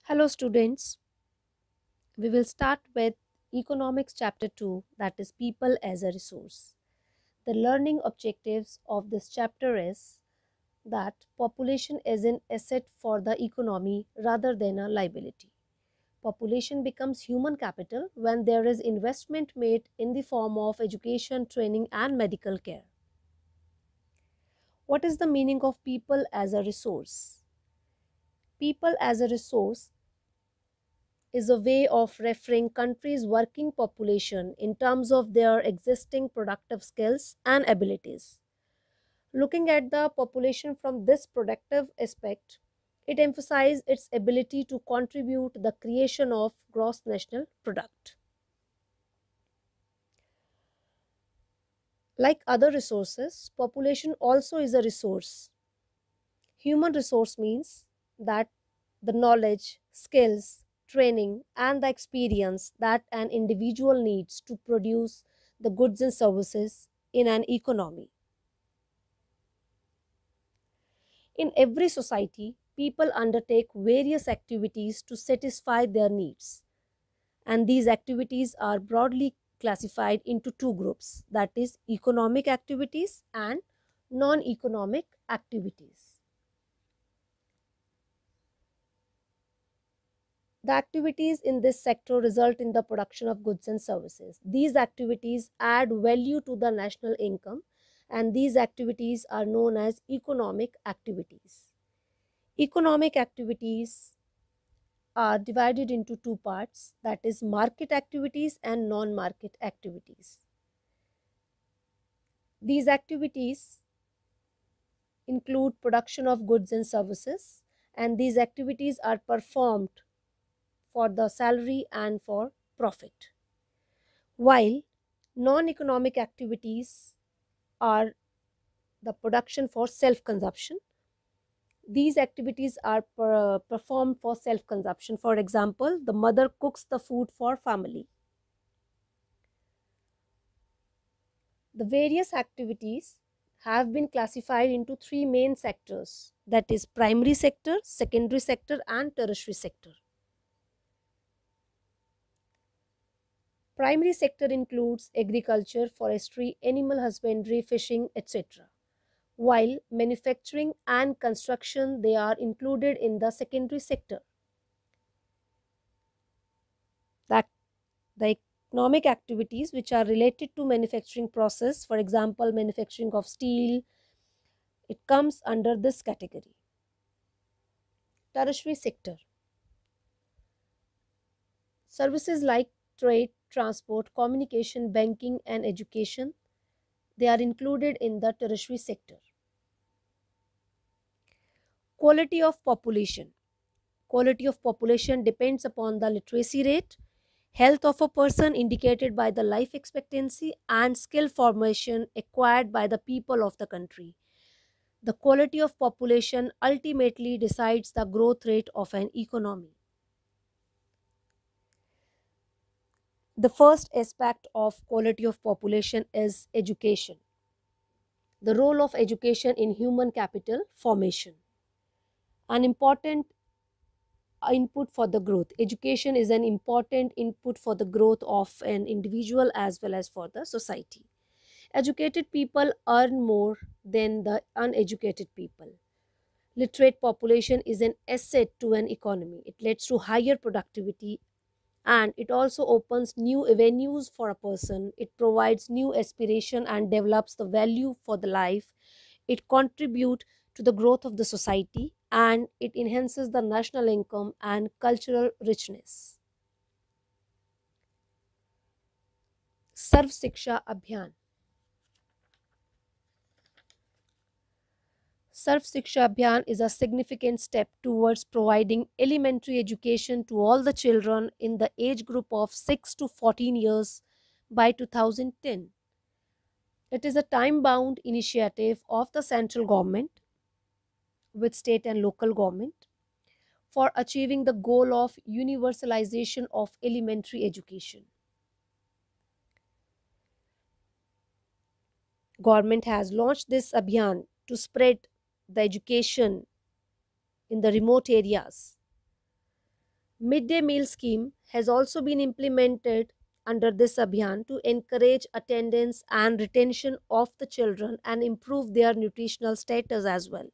Hello students, we will start with Economics chapter 2, that is People as a Resource. The learning objectives of this chapter is that population is an asset for the economy rather than a liability. Population becomes human capital when there is investment made in the form of education, training and medical care. What is the meaning of people as a resource? People as a resource is a way of referring countries' working population in terms of their existing productive skills and abilities. Looking at the population from this productive aspect, it emphasizes its ability to contribute to the creation of gross national product. Like other resources, population also is a resource. Human resource means that the knowledge, skills, training, and the experience that an individual needs to produce the goods and services in an economy. In every society, people undertake various activities to satisfy their needs, and these activities are broadly classified into two groups, that is, economic activities and non economic activities. The activities in this sector result in the production of goods and services. These activities add value to the national income, and these activities are known as economic activities. Economic activities are divided into two parts, that is, market activities and non market activities. These activities include production of goods and services, and these activities are performed for the salary and for profit. While non-economic activities are the production for self-consumption, these activities are performed for self-consumption. For example, the mother cooks the food for family. The various activities have been classified into three main sectors, that is primary sector, secondary sector and tertiary sector. Primary sector includes agriculture, forestry, animal husbandry, fishing, etc. While manufacturing and construction, they are included in the secondary sector. That the economic activities which are related to manufacturing process, for example, manufacturing of steel, it comes under this category. Tertiary sector. Services like trade, transport, communication, banking and education, they are included in the tertiary sector. Quality of population. Quality of population depends upon the literacy rate, health of a person indicated by the life expectancy, and skill formation acquired by the people of the country. The quality of population ultimately decides the growth rate of an economy. The first aspect of quality of population is education. The role of education in human capital formation. An important input for the growth. Education is an important input for the growth of an individual as well as for the society. Educated people earn more than the uneducated people. Literate population is an asset to an economy. It leads to higher productivity, and it also opens new avenues for a person. It provides new aspiration and develops the value for the life. It contributes to the growth of the society, and it enhances the national income and cultural richness. Sarv Shiksha Abhiyan. Sarv Shiksha Abhiyan is a significant step towards providing elementary education to all the children in the age group of 6 to 14 years by 2010. It is a time-bound initiative of the central government with state and local government for achieving the goal of universalization of elementary education. Government has launched this abhiyan to spread the education in the remote areas. Midday meal scheme has also been implemented under this Abhiyan to encourage attendance and retention of the children and improve their nutritional status as well.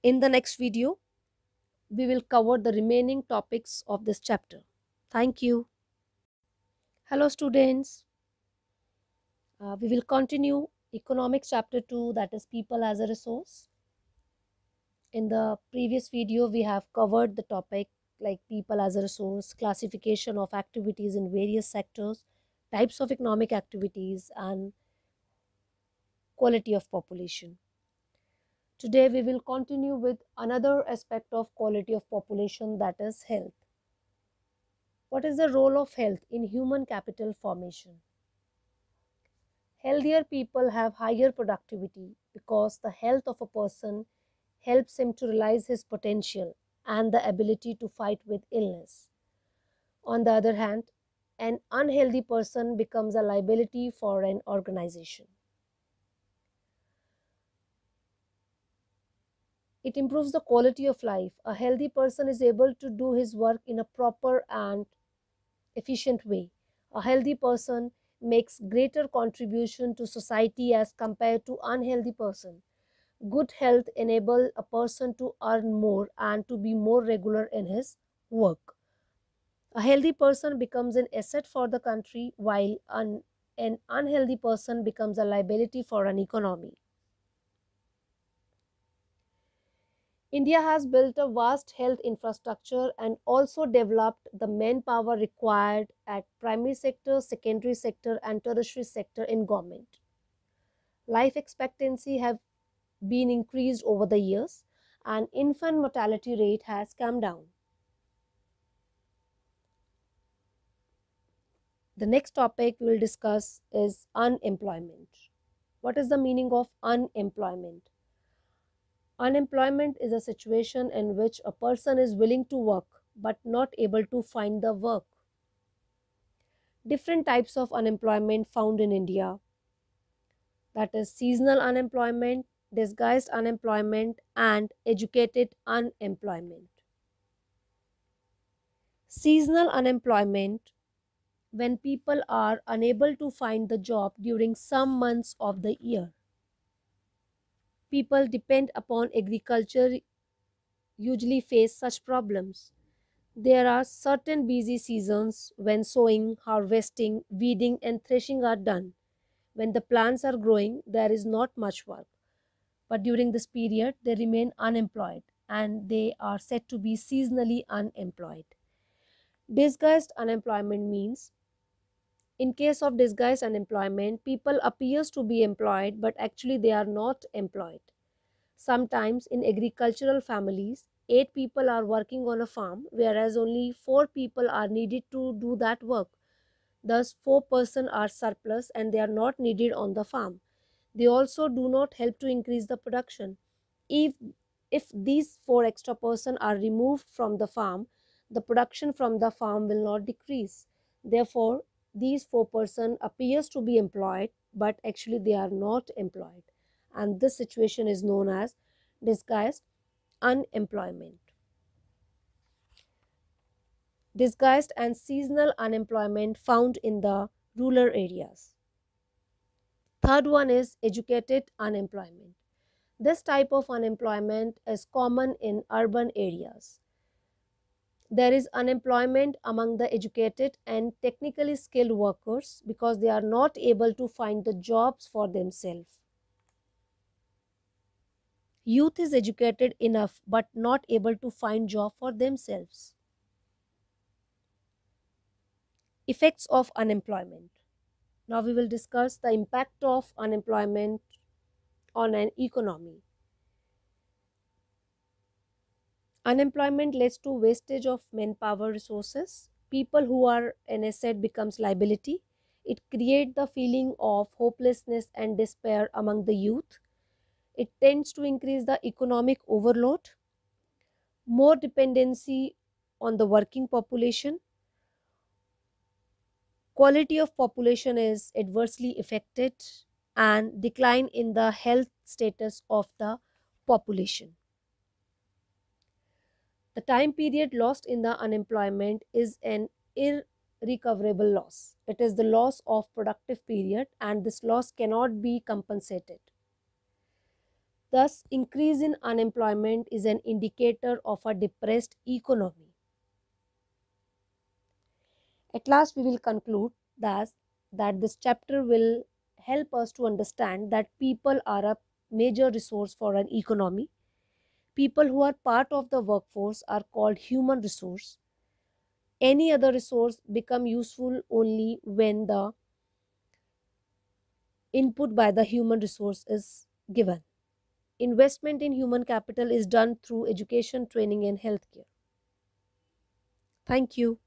In the next video, we will cover the remaining topics of this chapter. Thank you. Hello students. We will continue economics chapter 2, that is people as a resource. In the previous video, we have covered the topic like people as a resource, classification of activities in various sectors, types of economic activities, and quality of population. Today, we will continue with another aspect of quality of population, that is health. What is the role of health in human capital formation? Healthier people have higher productivity because the health of a person helps him to realize his potential and the ability to fight with illness. On the other hand, an unhealthy person becomes a liability for an organization. It improves the quality of life. A healthy person is able to do his work in a proper and efficient way. A healthy person makes greater contribution to society as compared to unhealthy person. Good health enables a person to earn more and to be more regular in his work. A healthy person becomes an asset for the country, while an unhealthy person becomes a liability for an economy. India has built a vast health infrastructure and also developed the manpower required at primary sector, secondary sector, and tertiary sector in government. Life expectancy have been increased over the years and infant mortality rate has come down. The next topic we will discuss is unemployment. What is the meaning of unemployment? Unemployment is a situation in which a person is willing to work but not able to find the work. Different types of unemployment found in India, that is seasonal unemployment, disguised unemployment, and educated unemployment. Seasonal unemployment, when people are unable to find the job during some months of the year. People depend upon agriculture usually face such problems. There are certain busy seasons when sowing, harvesting, weeding, and threshing are done. When the plants are growing, there is not much work. But during this period, they remain unemployed and they are said to be seasonally unemployed. Disguised unemployment means, in case of disguised unemployment, people appears to be employed but actually they are not employed. Sometimes in agricultural families, 8 people are working on a farm whereas only 4 people are needed to do that work. Thus 4 persons are surplus and they are not needed on the farm. They also do not help to increase the production. If, if these 4 extra persons are removed from the farm, the production from the farm will not decrease. Therefore, these 4 persons appears to be employed but actually they are not employed. And this situation is known as disguised unemployment. Disguised and seasonal unemployment found in the rural areas. Third one is educated unemployment. This type of unemployment is common in urban areas. There is unemployment among the educated and technically skilled workers because they are not able to find the jobs for themselves. Youth is educated enough but not able to find job for themselves. Effects of unemployment. Now we will discuss the impact of unemployment on an economy. Unemployment leads to wastage of manpower resources. People who are an asset becomes liability. It creates the feeling of hopelessness and despair among the youth. It tends to increase the economic overload, more dependency on the working population. Quality of population is adversely affected and decline in the health status of the population. The time period lost in the unemployment is an irrecoverable loss. It is the loss of productive period and this loss cannot be compensated. Thus, increase in unemployment is an indicator of a depressed economy. At last, we will conclude that this chapter will help us to understand that people are a major resource for an economy. People who are part of the workforce are called human resource. Any other resource become useful only when the input by the human resource is given. Investment in human capital is done through education, training and healthcare. Thank you.